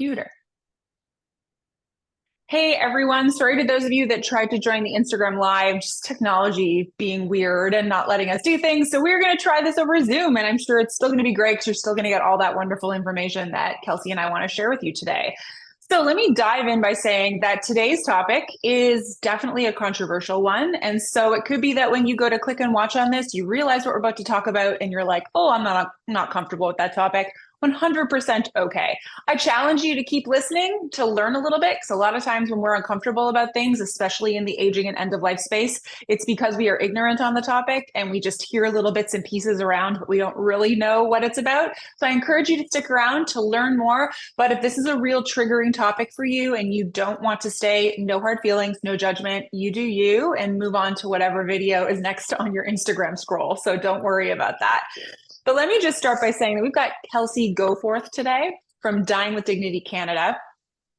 computer. Hey everyone, sorry to those of you that tried to join the Instagram live, just technology being weird and not letting us do things. So we're going to try this over Zoom, and I'm sure it's still going to be great because you're still going to get all that wonderful information that Kelsey and I want to share with you today. So let me dive in by saying that today's topic is definitely a controversial one. And so it could be that when you go to click and watch on this, you realize what we're about to talk about and you're like, oh, I'm not comfortable with that topic. 100% okay. I challenge you to keep listening to learn a little bit, because a lot of times when we're uncomfortable about things, especially in the aging and end of life space, it's because we are ignorant on the topic and we just hear little bits and pieces around, but we don't really know what it's about. So I encourage you to stick around to learn more. But if this is a real triggering topic for you and you don't want to stay, no hard feelings, no judgment, you do you, and move on to whatever video is next on your Instagram scroll. So don't worry about that. But let me just start by saying that we've got Kelsey Goforth today from Dying with Dignity Canada.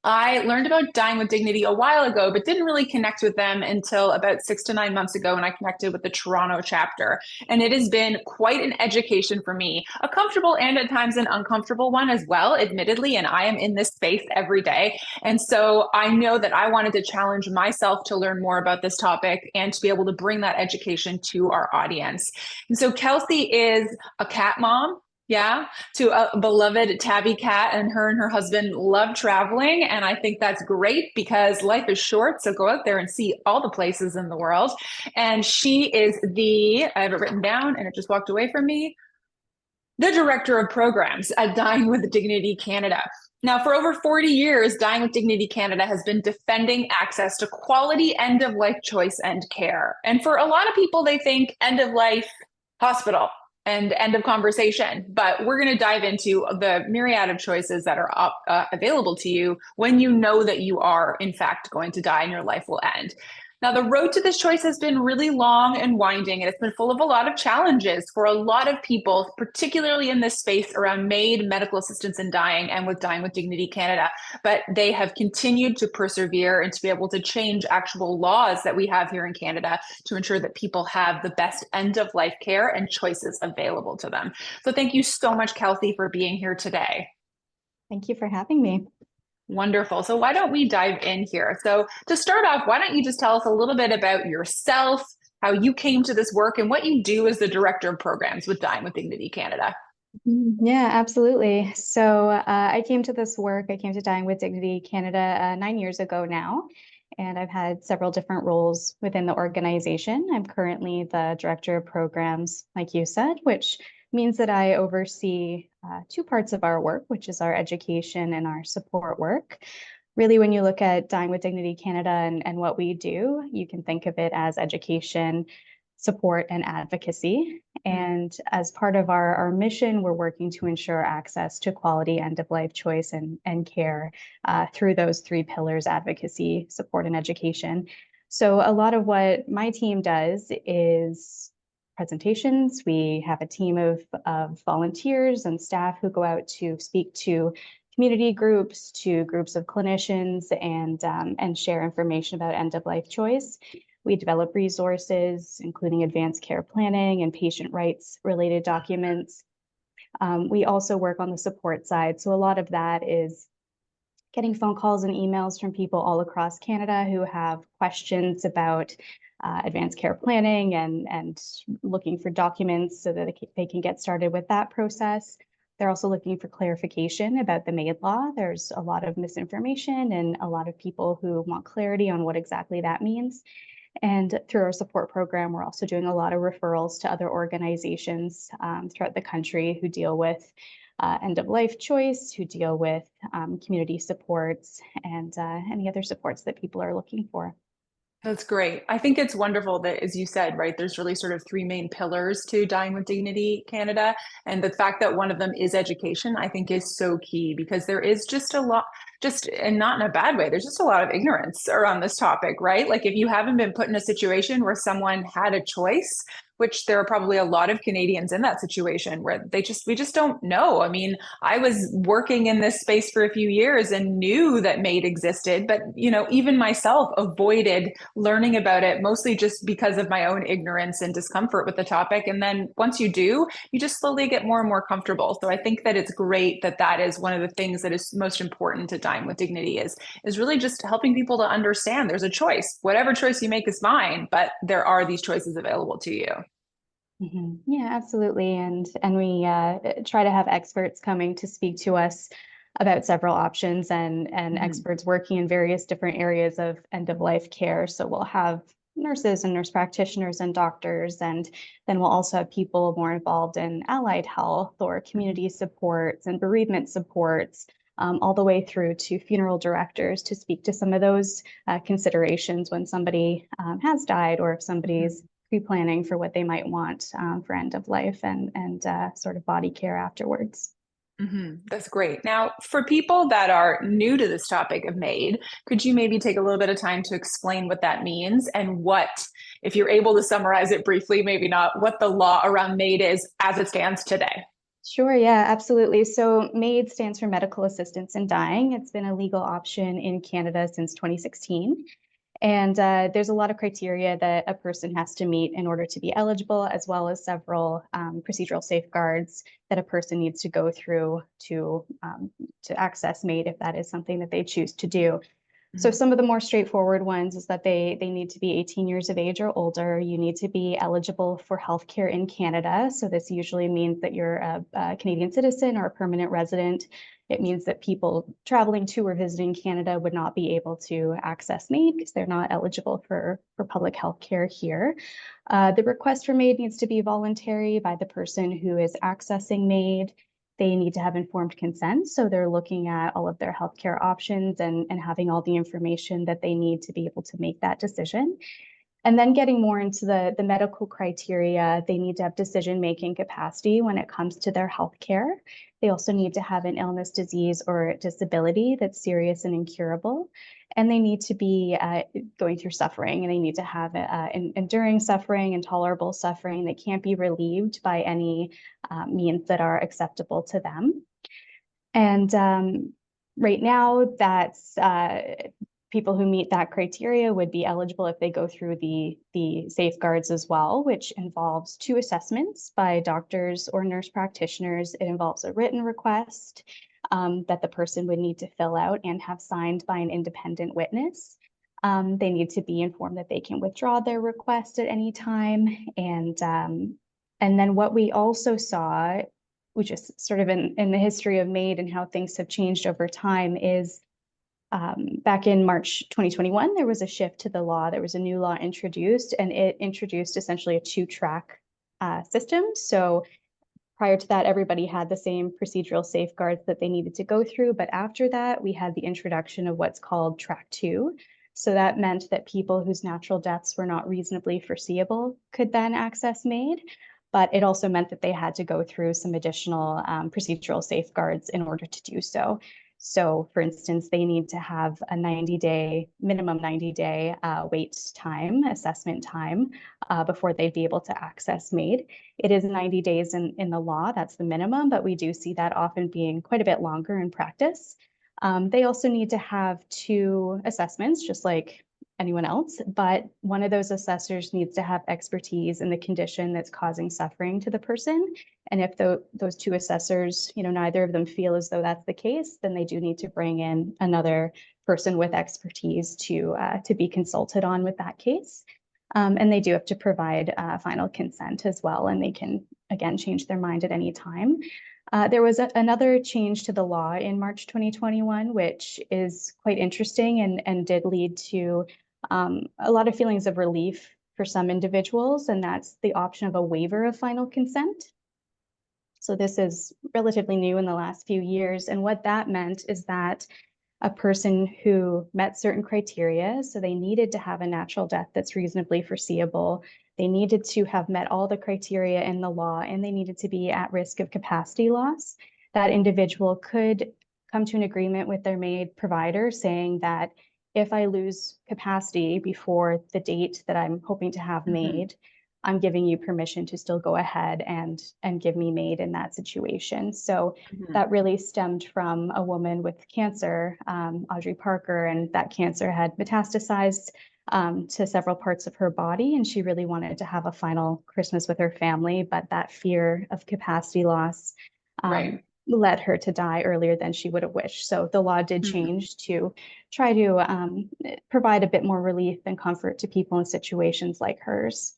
I learned about Dying with Dignity a while ago, but didn't really connect with them until about 6 to 9 months ago when I connected with the Toronto chapter. And it has been quite an education for me, a comfortable and at times an uncomfortable one as well, admittedly. And I am in this space every day. And so I know that I wanted to challenge myself to learn more about this topic and to be able to bring that education to our audience. And so Kelsey is a cat mom. Yeah, to a beloved tabby cat, and her husband love traveling. And I think that's great because life is short. So go out there and see all the places in the world. And she is I have it written down and it just walked away from me, the director of programs at Dying with Dignity Canada. Now, for over 40 years, Dying with Dignity Canada has been defending access to quality end of life choice and care. And for a lot of people, they think end of life hospital and end of conversation. But we're going to dive into the myriad of choices that are available to you when you know that you are, in fact, going to die and your life will end. Now, the road to this choice has been really long and winding, and it's been full of a lot of challenges for a lot of people, particularly in this space around MAiD, medical assistance in dying, and with Dying with Dignity Canada. But they have continued to persevere and to be able to change actual laws that we have here in Canada to ensure that people have the best end of life care and choices available to them. So thank you so much, Kelsey, for being here today. Thank you for having me. Wonderful. So why don't we dive in here? So to start off, why don't you just tell us a little bit about yourself, how you came to this work, and what you do as the director of programs with Dying with Dignity Canada? Yeah, absolutely. So I came to this work, I came to Dying with Dignity Canada 9 years ago now, and I've had several different roles within the organization. I'm currently the director of programs, like you said, which means that I oversee two parts of our work, which is our education and our support work. Really, when you look at Dying with Dignity Canada and what we do, you can think of it as education, support, and advocacy. And as part of our mission, we're working to ensure access to quality end-of-life choice and care through those three pillars: advocacy, support, and education. So a lot of what my team does is presentations. We have a team of volunteers and staff who go out to speak to community groups, to groups of clinicians, and share information about end-of-life choice. We develop resources, including advanced care planning and patient rights related documents. We also work on the support side. So a lot of that is getting phone calls and emails from people all across Canada who have questions about advanced care planning and looking for documents so that they can get started with that process. They're also looking for clarification about the MAiD law. There's a lot of misinformation and a lot of people who want clarity on what exactly that means. And through our support program, we're also doing a lot of referrals to other organizations throughout the country who deal with end-of-life choice, who deal with community supports and any other supports that people are looking for. That's great. I think it's wonderful that, as you said, right, there's really sort of three main pillars to Dying with Dignity Canada. And the fact that one of them is education, I think is so key, because there is just a lot, and not in a bad way, there's just a lot of ignorance around this topic, right? Like if you haven't been put in a situation where someone had a choice, which there are probably a lot of Canadians in that situation where we just don't know. I mean, I was working in this space for a few years and knew that MAiD existed, but even myself avoided learning about it, mostly just because of my own ignorance and discomfort with the topic. And then once you do, you just slowly get more and more comfortable. So I think that it's great that that is one of the things that is most important to Dying with Dignity is really just helping people to understand there's a choice. Whatever choice you make is fine, but there are these choices available to you. Yeah, absolutely. And we try to have experts coming to speak to us about several options and experts working in various different areas of end of life care. So we'll have nurses and nurse practitioners and doctors, and then we'll also have people more involved in allied health or community supports and bereavement supports, all the way through to funeral directors to speak to some of those considerations when somebody has died, or if somebody's pre-planning for what they might want for end of life and sort of body care afterwards. That's great. Now, for people that are new to this topic of MAiD, could you maybe take a little bit of time to explain what that means and what, if you're able to summarize it briefly, maybe not, what the law around MAiD is as it stands today? Sure, yeah, absolutely. So MAiD stands for Medical Assistance in Dying. It's been a legal option in Canada since 2016. And there's a lot of criteria that a person has to meet in order to be eligible, as well as several procedural safeguards that a person needs to go through to access MAiD if that is something that they choose to do. So some of the more straightforward ones is that they need to be 18 years of age or older. You need to be eligible for healthcare in Canada. So this usually means that you're a Canadian citizen or a permanent resident. It means that people traveling to or visiting Canada would not be able to access MAiD because they're not eligible for public health care here. The request for MAiD needs to be voluntary by the person who is accessing MAiD. They need to have informed consent. So they're looking at all of their healthcare options and having all the information that they need to be able to make that decision. And then getting more into the medical criteria, they need to have decision-making capacity when it comes to their healthcare. They also need to have an illness, disease, or disability that's serious and incurable. And they need to be going through suffering, and they need to have enduring suffering, intolerable suffering that can't be relieved by any means that are acceptable to them. And right now, that's people who meet that criteria would be eligible if they go through the safeguards as well, which involves 2 assessments by doctors or nurse practitioners. It involves a written request that the person would need to fill out and have signed by an independent witness. They need to be informed that they can withdraw their request at any time. And then what we also saw, which is sort of in the history of MAiD and how things have changed over time, is back in March 2021, there was a shift to the law. There was a new law introduced, and it introduced essentially a 2-track system. So prior to that, everybody had the same procedural safeguards that they needed to go through. But after that, we had the introduction of what's called track 2. So that meant that people whose natural deaths were not reasonably foreseeable could then access MAiD. But it also meant that they had to go through some additional procedural safeguards in order to do so. So for instance, they need to have a minimum 90-day wait time, assessment time, before they'd be able to access MAiD. It is 90 days in the law, that's the minimum, but we do see that often being quite a bit longer in practice. They also need to have 2 assessments, just like anyone else, but one of those assessors needs to have expertise in the condition that's causing suffering to the person. And if those 2 assessors, neither of them feel as though that's the case, then they do need to bring in another person with expertise to be consulted on with that case. And they do have to provide final consent as well, and they can, again, change their mind at any time. There was another change to the law in March 2021, which is quite interesting and did lead to a lot of feelings of relief for some individuals, and that's the option of a waiver of final consent. So this is relatively new in the last few years, and what that meant is that a person who met certain criteria, so they needed to have a natural death that's reasonably foreseeable, they needed to have met all the criteria in the law, and they needed to be at risk of capacity loss. That individual could come to an agreement with their MAiD provider saying that if I lose capacity before the date that I'm hoping to have MAiD, I'm giving you permission to still go ahead and give me MAiD in that situation. So that really stemmed from a woman with cancer, Audrey Parker, and that cancer had metastasized to several parts of her body, and she really wanted to have a final Christmas with her family, but that fear of capacity loss Right. led her to die earlier than she would have wished. So the law did change to try to provide a bit more relief and comfort to people in situations like hers.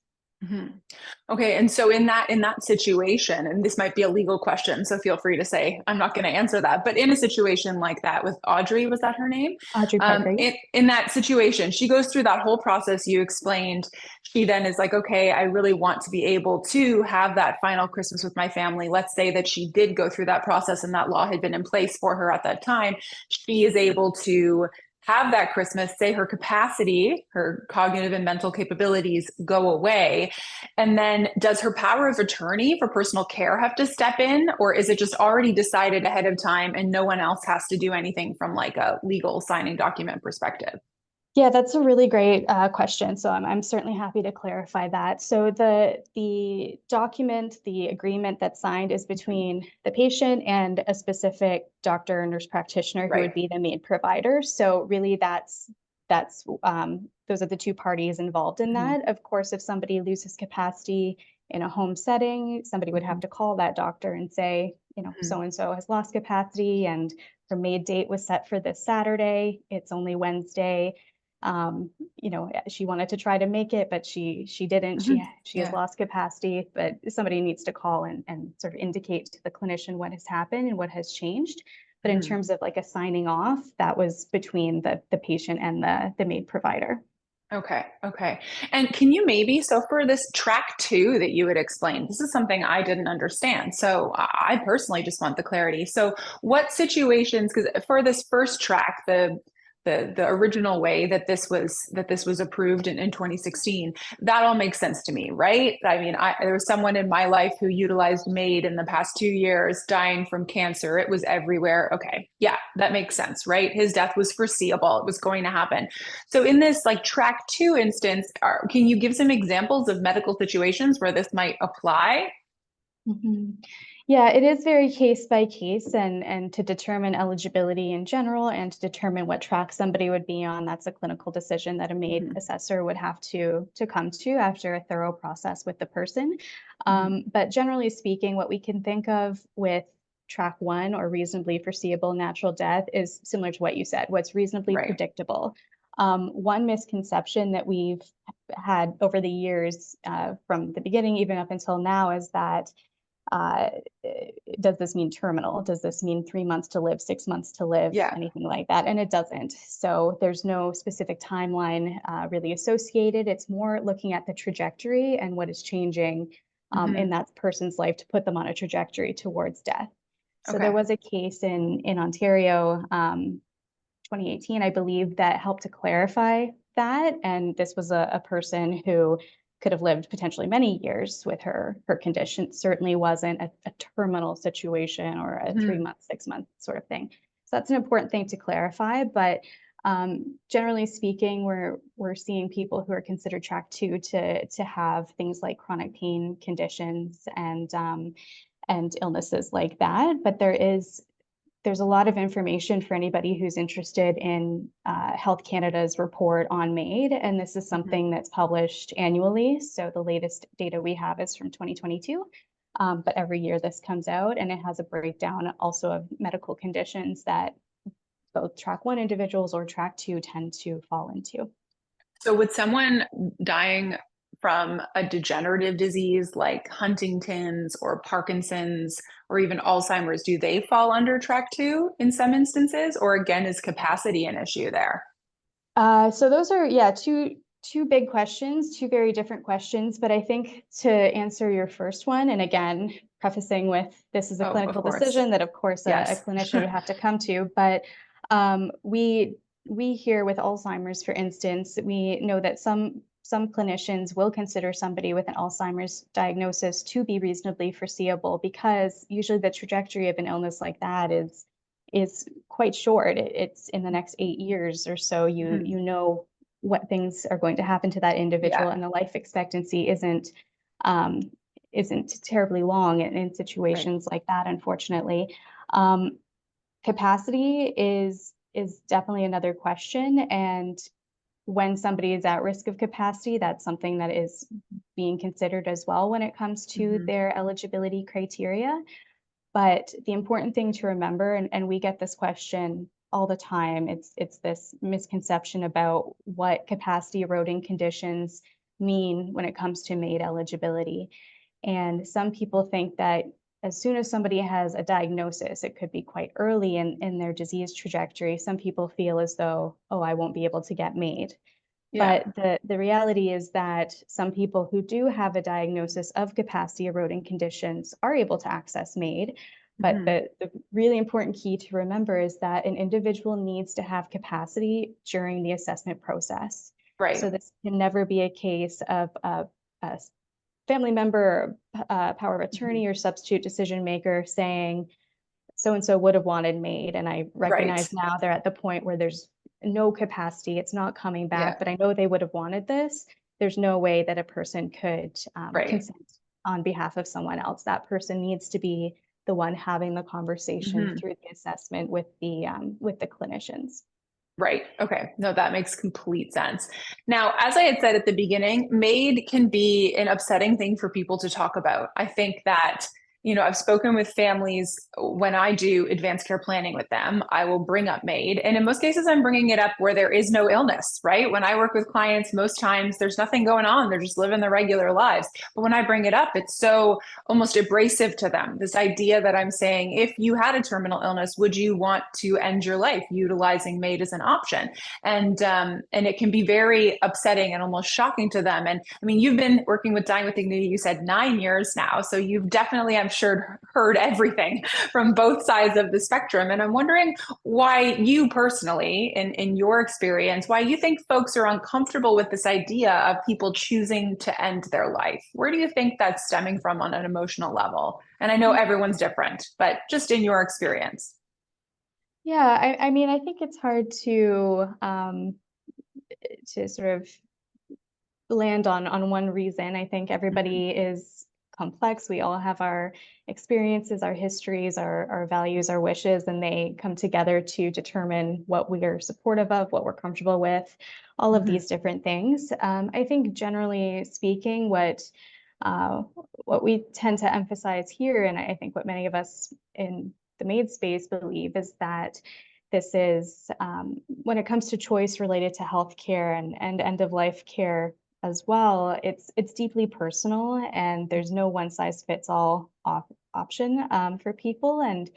Okay, and so in that situation, and this might be a legal question, so feel free to say I'm not going to answer that. But in a situation like that with Audrey, was that her name? Audrey Parker, yeah. In that situation, she goes through that whole process you explained. She then is like, okay, I really want to be able to have that final Christmas with my family. Let's say that she did go through that process and that law had been in place for her at that time. She is able to have that Christmas, say her capacity, her cognitive and mental capabilities go away. And then does her power of attorney for personal care have to step in, or is it just already decided ahead of time and no one else has to do anything from like a legal signing document perspective? Yeah, that's a really great question. So I'm certainly happy to clarify that. So the document, the agreement that's signed is between the patient and a specific doctor or nurse practitioner who Right. would be the MAiD provider. So really those are the two parties involved in that. Of course, if somebody loses capacity in a home setting, somebody would have to call that doctor and say, so-and-so has lost capacity and her MAiD date was set for this Saturday. It's only Wednesday. She wanted to try to make it, but she didn't. She has Yeah. lost capacity, but somebody needs to call and sort of indicate to the clinician what has happened and what has changed. But in terms of like a signing off, that was between the patient and the MAiD provider. Okay. Okay. And can you maybe, so for this track two that you had explained, this is something I didn't understand. So I personally just want the clarity. So what situations, because for this first track, the original way that this was approved in 2016, that all makes sense to me, right? I mean, there was someone in my life who utilized MAiD in the past 2 years, dying from cancer. It was everywhere. Okay, yeah, that makes sense, right? His death was foreseeable. It was going to happen. So in this like track two instance, can you give some examples of medical situations where this might apply? Yeah, it is very case by case, and to determine eligibility in general and to determine what track somebody would be on, that's a clinical decision that a MAiD assessor would have to come to after a thorough process with the person. But generally speaking, what we can think of with track one or reasonably foreseeable natural death is similar to what you said, what's reasonably Right. predictable. One misconception that we've had over the years, from the beginning even up until now, is that uh, does this mean terminal? Does this mean 3 months to live, 6 months to live, Yeah. anything like that? And it doesn't. So there's no specific timeline really associated. It's more looking at the trajectory and what is changing in that person's life to put them on a trajectory towards death. So there Okay. was a case in Ontario, 2018, I believe, that helped to clarify that. And this was a person who could have lived potentially many years with her condition. It certainly wasn't a terminal situation or a 3 month, 6 month sort of thing. So that's an important thing to clarify. But generally speaking, we're seeing people who are considered track two to have things like chronic pain conditions and illnesses like that. But there's a lot of information for anybody who's interested in Health Canada's report on MAiD, and this is something that's published annually. So the latest data we have is from 2022, but every year this comes out, and it has a breakdown also of medical conditions that both track one individuals or track two tend to fall into. So would someone dying from a degenerative disease like Huntington's or Parkinson's or even Alzheimer's, do they fall under track two in some instances? Or again, is capacity an issue there? So those are, two big questions, two very different questions. But I think to answer your first one, and again, prefacing with this is a Oh, of clinical course. decision that, of course, a Yes. clinician would have to come to. But we here with Alzheimer's, for instance, we know that some clinicians will consider somebody with an Alzheimer's diagnosis to be reasonably foreseeable, because usually the trajectory of an illness like that is quite short. It's in the next 8 years or so. You know what things are going to happen to that individual, Yeah. and the life expectancy isn't isn't terribly long in situations like that, unfortunately. Capacity is definitely another question, and when somebody is at risk of capacity, that's something that is being considered as well when it comes to their eligibility criteria. But the important thing to remember, and we get this question all the time, it's this misconception about what capacity eroding conditions mean when it comes to MAiD eligibility. And some people think that as soon as somebody has a diagnosis, it could be quite early in their disease trajectory. Some people feel as though, oh, I won't be able to get MAiD. Yeah. But the reality is that some people who do have a diagnosis of capacity eroding conditions are able to access MAiD. But the really important key to remember is that an individual needs to have capacity during the assessment process. So Right. this can never be a case of a family member, power of attorney, or substitute decision maker saying, so and so would have wanted MAiD, and I Right. recognize now they're at the point where there's no capacity, it's not coming Yeah. back, but I know they would have wanted this. There's no way that a person could Right. consent on behalf of someone else. That person needs to be the one having the conversation through the assessment with the clinicians. Right. Okay. No, that makes complete sense. Now, as I had said at the beginning, MAiD can be an upsetting thing for people to talk about. I think that, I've spoken with families when I do advanced care planning with them, I will bring up MAiD. And in most cases, I'm bringing it up where there is no illness, right? When I work with clients, most times there's nothing going on. They're just living their regular lives. But when I bring it up, it's so almost abrasive to them. This idea that I'm saying, if you had a terminal illness, would you want to end your life utilizing MAiD as an option? And it can be very upsetting and almost shocking to them. And I mean, you've been working with Dying with Dignity, you said 9 years now. So you've definitely, I'm sure, heard everything from both sides of the spectrum. And I'm wondering why you personally, in your experience, why you think folks are uncomfortable with this idea of people choosing to end their life. Where do you think that's stemming from on an emotional level? And I know everyone's different, but just in your experience. Yeah, I mean, I think it's hard to sort of land on one reason. I think everybody is complex. We all have our experiences, our histories, our values, our wishes, and they come together to determine what we are supportive of, what we're comfortable with, all of these different things. I think generally speaking, uh, what we tend to emphasize here, and I think what many of us in the MAiD space believe, is that this is when it comes to choice related to healthcare and end of life care as well, it's deeply personal, and there's no one size fits all option for people. And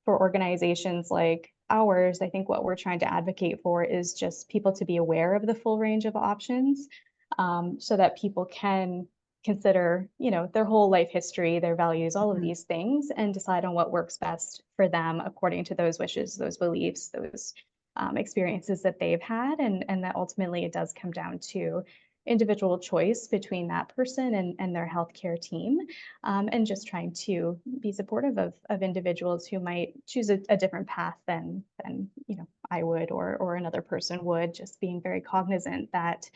for organizations like ours, I think what we're trying to advocate for is just people to be aware of the full range of options, so that people can consider, their whole life history, their values, all of these things, and decide on what works best for them according to those wishes, those beliefs, those experiences that they've had. And that ultimately it does come down to individual choice between that person and their healthcare team, and just trying to be supportive of individuals who might choose a different path than I would or another person would. Just being very cognizant that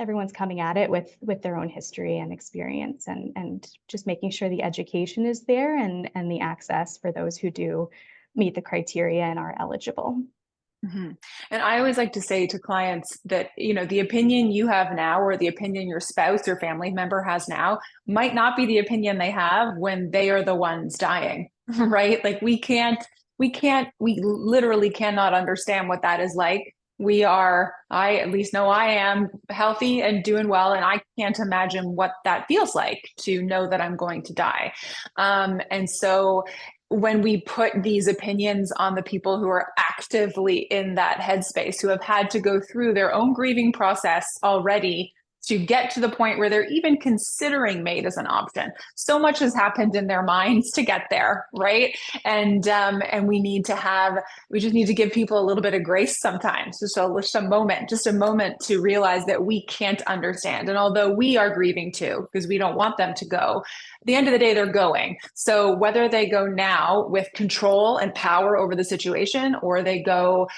everyone's coming at it with their own history and experience, and just making sure the education is there and the access for those who do meet the criteria and are eligible. And I always like to say to clients that, the opinion you have now or the opinion your spouse or family member has now might not be the opinion they have when they are the ones dying, right? Like we literally cannot understand what that is like. I at least know I am healthy and doing well, and I can't imagine what that feels like to know that I'm going to die. And so when we put these opinions on the people who are actively in that headspace, who have had to go through their own grieving process already to get to the point where they're even considering MAiD as an option. So much has happened in their minds to get there, right? And we just need to give people a little bit of grace sometimes, just a moment to realize that we can't understand. And although we are grieving too, because we don't want them to go, at the end of the day, they're going. So whether they go now with control and power over the situation, or they go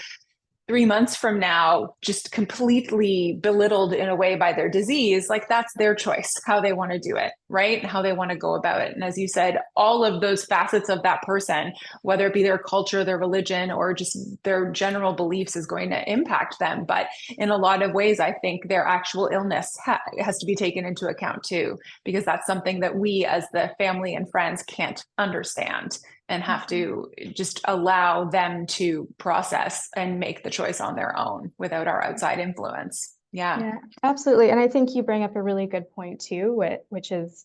3 months from now just completely belittled in a way by their disease, like that's their choice, how they want to do it, right? How they want to go about it. And as you said, all of those facets of that person, whether it be their culture, their religion, or just their general beliefs, is going to impact them. But in a lot of ways, I think their actual illness has to be taken into account too, because that's something that we as the family and friends can't understand, and have to just allow them to process and make the choice on their own without our outside influence. Yeah, absolutely. And I think you bring up a really good point too, which is,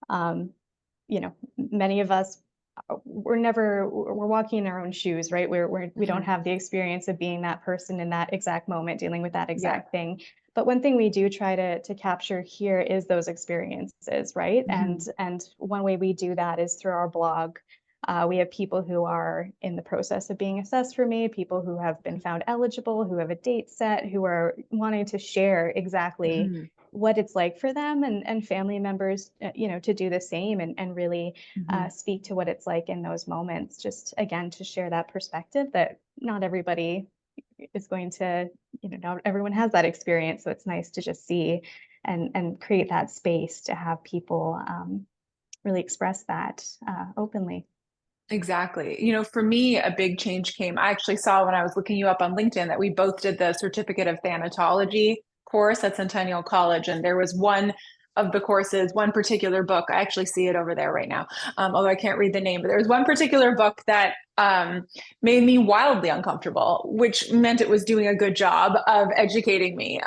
many of us, we're walking in our own shoes, right? We don't have the experience of being that person in that exact moment, dealing with that exact thing. But one thing we do try to capture here is those experiences, right? And one way we do that is through our blog. We have people who are in the process of being assessed for MAiD, people who have been found eligible, who have a date set, who are wanting to share exactly what it's like for them, and family members, to do the same, and really speak to what it's like in those moments. Just again, to share that perspective that not everybody is going to, not everyone has that experience. So it's nice to just see and create that space to have people really express that openly. Exactly. For me, a big change came. I actually saw when I was looking you up on LinkedIn that we both did the certificate of thanatology course at Centennial College. And there was one of the courses, one particular book. I actually see it over there right now, although I can't read the name, but there was one particular book that made me wildly uncomfortable, which meant it was doing a good job of educating me.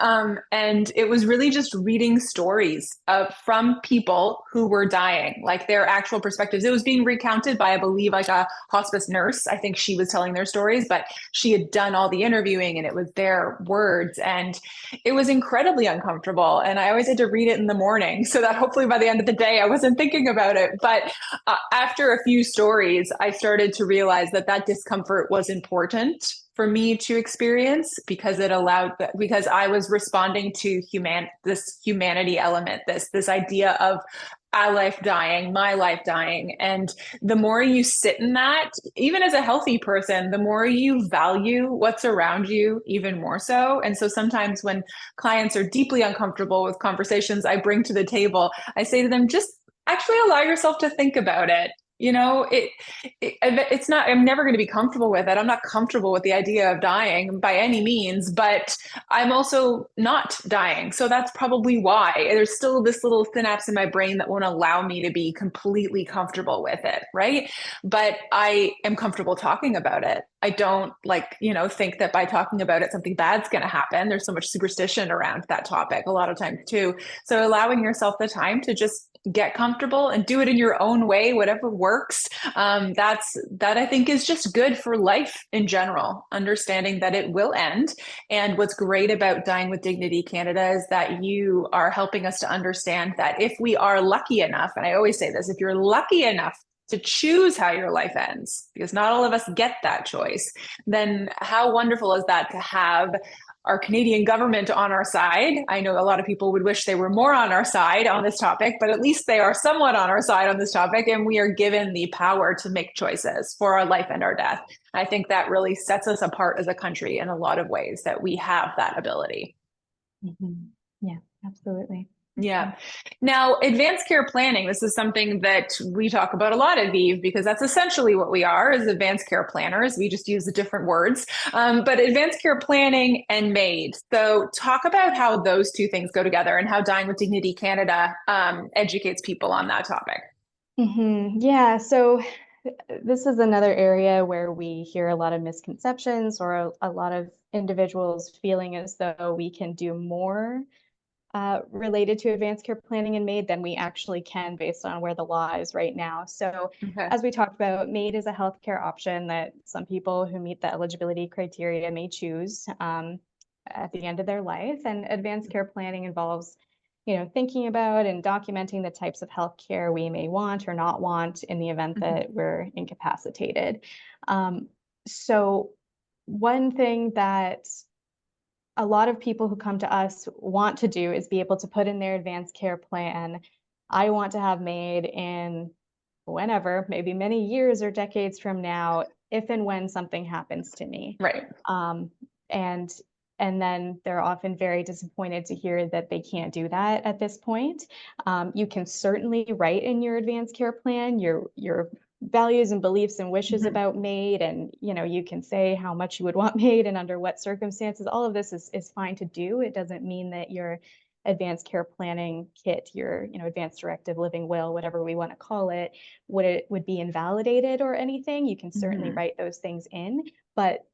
And it was really just reading stories from people who were dying, like their actual perspectives. It was being recounted by, I believe, like a hospice nurse. I think she was telling their stories, but she had done all the interviewing and it was their words. And it was incredibly uncomfortable. And I always had to read it in the morning so that hopefully by the end of the day, I wasn't thinking about it. But after a few stories, I started to realize that discomfort was important for me to experience, because it allowed that, because I was responding to this humanity element, this idea of our life dying, my life dying. And the more you sit in that, even as a healthy person, the more you value what's around you, even more so. And so sometimes when clients are deeply uncomfortable with conversations I bring to the table, I say to them, just actually allow yourself to think about it. It's not, I'm never going to be comfortable with it. I'm not comfortable with the idea of dying by any means, but I'm also not dying. So that's probably why there's still this little synapse in my brain that won't allow me to be completely comfortable with it. Right. But I am comfortable talking about it. I don't think that by talking about it, something bad's going to happen. There's so much superstition around that topic a lot of times too. So allowing yourself the time to just get comfortable and do it in your own way, whatever works. That I think is just good for life in general, understanding that it will end. And what's great about Dying with Dignity Canada is that you are helping us to understand that if we are lucky enough, and I always say this, if you're lucky enough to choose how your life ends, because not all of us get that choice, then how wonderful is that to have our Canadian government on our side. I know a lot of people would wish they were more on our side on this topic, but at least they are somewhat on our side on this topic, and we are given the power to make choices for our life and our death. I think that really sets us apart as a country in a lot of ways, that we have that ability. Yeah, absolutely. Yeah. Now, advanced care planning, this is something that we talk about a lot at Viive, because that's essentially what we are, as advanced care planners. We just use the different words, but advanced care planning and MAiD. So talk about how those two things go together and how Dying with Dignity Canada educates people on that topic. Yeah, so this is another area where we hear a lot of misconceptions, or a lot of individuals feeling as though we can do more related to advanced care planning and MAiD than we actually can, based on where the law is right now. So as we talked about, MAiD is a healthcare option that some people who meet the eligibility criteria may choose at the end of their life. And advanced care planning involves, thinking about and documenting the types of healthcare we may want or not want in the event that we're incapacitated. So one thing that a lot of people who come to us want to do is be able to put in their advanced care plan, I want to have MAiD in whenever, maybe many years or decades from now, if and when something happens to me. Right. And and then they're often very disappointed to hear that they can't do that at this point. You can certainly write in your advanced care plan your values and beliefs and wishes Mhm. about MAiD, and you can say how much you would want MAiD and under what circumstances. All of this is fine to do. It doesn't mean that your advanced care planning kit, your advanced directive living will, whatever we want to call it, would be invalidated or anything. You can certainly Mhm. write those things in, but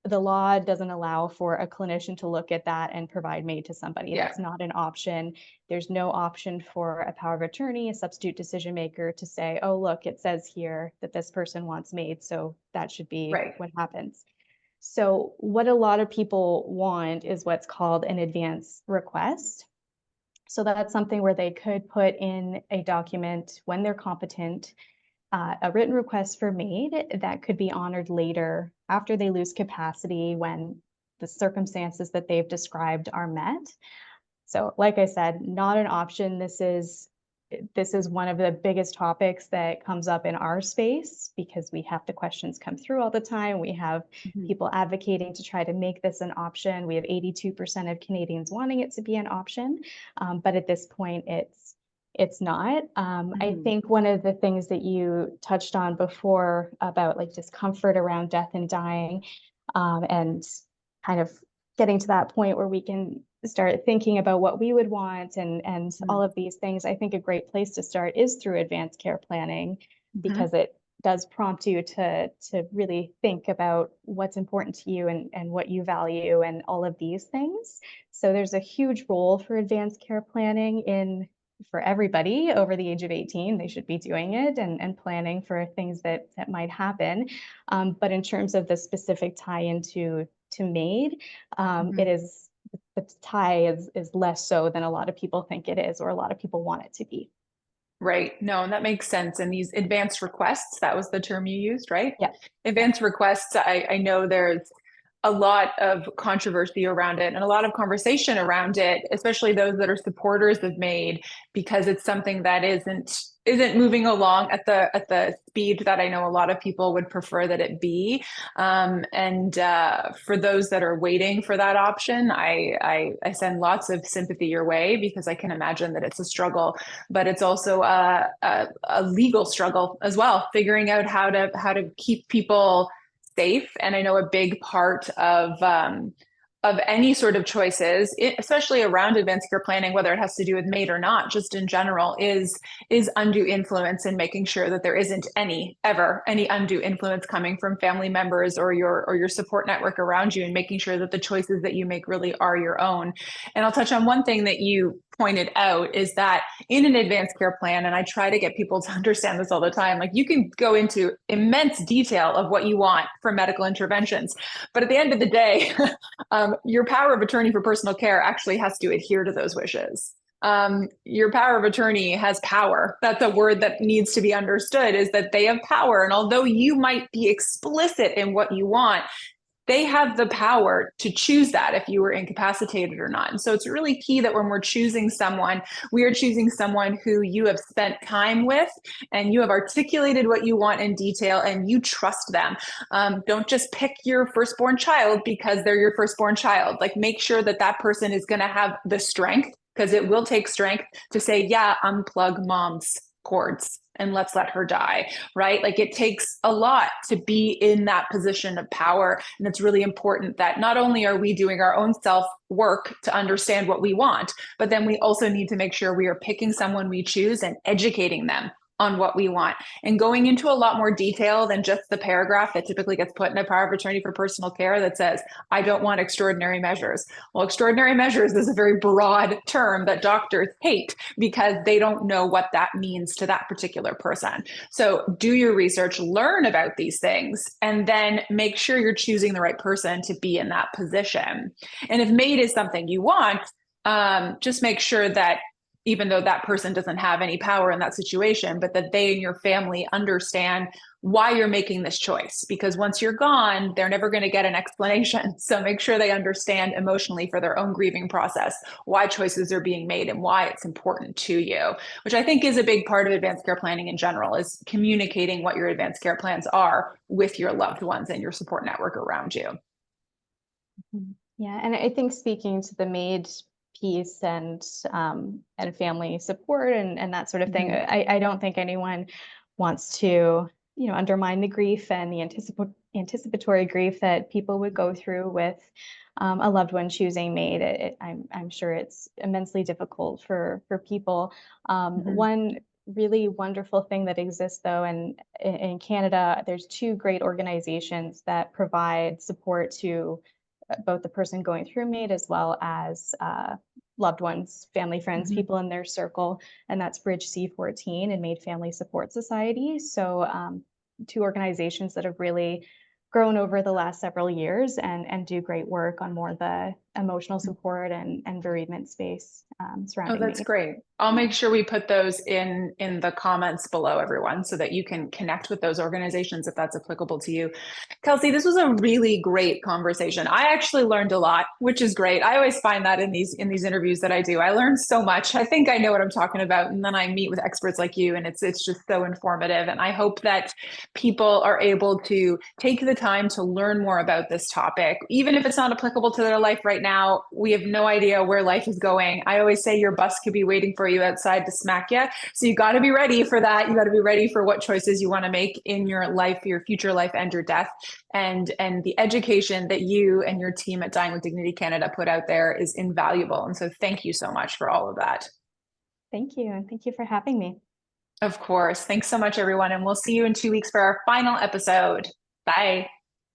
the law doesn't allow for a clinician to look at that and provide MAiD to somebody. Yeah. That's not an option. There's no option for a power of attorney, a substitute decision maker, to say, oh, look, it says here that this person wants MAiD, so that should be Right. what happens. So what a lot of people want is what's called an advance request. So that's something where they could put in a document when they're competent, a written request for MAiD that could be honored later after they lose capacity when the circumstances that they've described are met. So, like I said, not an option. This is one of the biggest topics that comes up in our space because we have the questions come through all the time. We have Mhm. people advocating to try to make this an option. We have 82% of Canadians wanting it to be an option, but at this point, it's not. I Mhm. think one of the things that you touched on before about like discomfort around death and dying, and kind of getting to that point where we can start thinking about what we would want and all Mhm. of these things. I think a great place to start is through advanced care planning, Mhm. because it does prompt you to really think about what's important to you and what you value and all of these things. So there's a huge role for advanced care planning in for everybody over the age of 18. They should be doing it and planning for things that might happen. But in terms of the specific tie into to MAiD, it Mhm. is the tie is less so than a lot of people think it is, or a lot of people want it to be. Right. No, and that makes sense. And these advanced requests, that was the term you used, right? Yeah, yeah. Advanced requests, I know there's a lot of controversy around it and a lot of conversation around it, especially those that are supporters of MAiD, because it's something that isn't moving along at the speed that I know a lot of people would prefer that it be. And for those that are waiting for that option, I send lots of sympathy your way because I can imagine that it's a struggle, but it's also a legal struggle as well, figuring out how to keep people safe. And I know a big part of any sort of choices, especially around advanced care planning, whether it has to do with MAiD or not, just in general, is undue influence and making sure that there isn't any undue influence coming from family members or your support network around you, and making sure that the choices that you make really are your own. And I'll touch on one thing that you pointed out is that in an advanced care plan, and I try to get people to understand this all the time, like you can go into immense detail of what you want for medical interventions, but at the end of the day, your power of attorney for personal care actually has to adhere to those wishes. Your power of attorney has power. That's a word that needs to be understood, is that they have power. And although you might be explicit in what you want, they have the power to choose that if you were incapacitated or not. And so it's really key that when we're choosing someone, we are choosing someone who you have spent time with and you have articulated what you want in detail and you trust them. Don't just pick your firstborn child because they're your firstborn child. Like, make sure that that person is going to have the strength, because it will take strength to say, yeah, unplug mom's cords and let's let her die, right? Like, it takes a lot to be in that position of power. And it's really important that not only are we doing our own self work to understand what we want, but then we also need to make sure we are picking someone we choose and educating them on what we want, and going into a lot more detail than just the paragraph that typically gets put in a power of attorney for personal care that says, I don't want extraordinary measures. Well, extraordinary measures is a very broad term that doctors hate because they don't know what that means to that particular person. So do your research, learn about these things, and then make sure you're choosing the right person to be in that position. And if MAiD is something you want, just make sure that even though that person doesn't have any power in that situation, but that they and your family understand why you're making this choice. Because once you're gone, they're never going to get an explanation. So make sure they understand emotionally for their own grieving process why choices are being made and why it's important to you, which I think is a big part of advanced care planning in general, is communicating what your advanced care plans are with your loved ones and your support network around you. Yeah, and I think speaking to the MAiD piece and family support and that sort of thing, Mhm. I don't think anyone wants to, undermine the grief and the anticipatory grief that people would go through with a loved one choosing MAiD. I'm sure it's immensely difficult for people. Mhm. One really wonderful thing that exists though, and in Canada, there's two great organizations that provide support to both the person going through MAiD as well as loved ones, family, friends, Mhm. people in their circle, and that's Bridge C14 and MAiD Family Support Society. So two organizations that have really grown over the last several years and do great work on more the emotional support and bereavement space Oh, surrounding that's MAiD. great. I'll make sure we put those in the comments below, everyone, so that you can connect with those organizations if that's applicable to you. Kelsey, this was a really great conversation. I actually learned a lot, which is great. I always find that in these interviews that I do, I learn so much. I think I know what I'm talking about, and then I meet with experts like you, and it's just so informative. And I hope that people are able to take the time to learn more about this topic, even if it's not applicable to their life right now. We have no idea where life is going. I always say your bus could be waiting for you outside to smack you. So you got to be ready for that. You got to be ready for what choices you want to make in your life, your future life, and your death. And the education that you and your team at Dying with Dignity Canada put out there is invaluable. And so thank you so much for all of that. Thank you, and thank you for having me. Of course. Thanks so much, everyone. And we'll see you in 2 weeks for our final episode. Bye.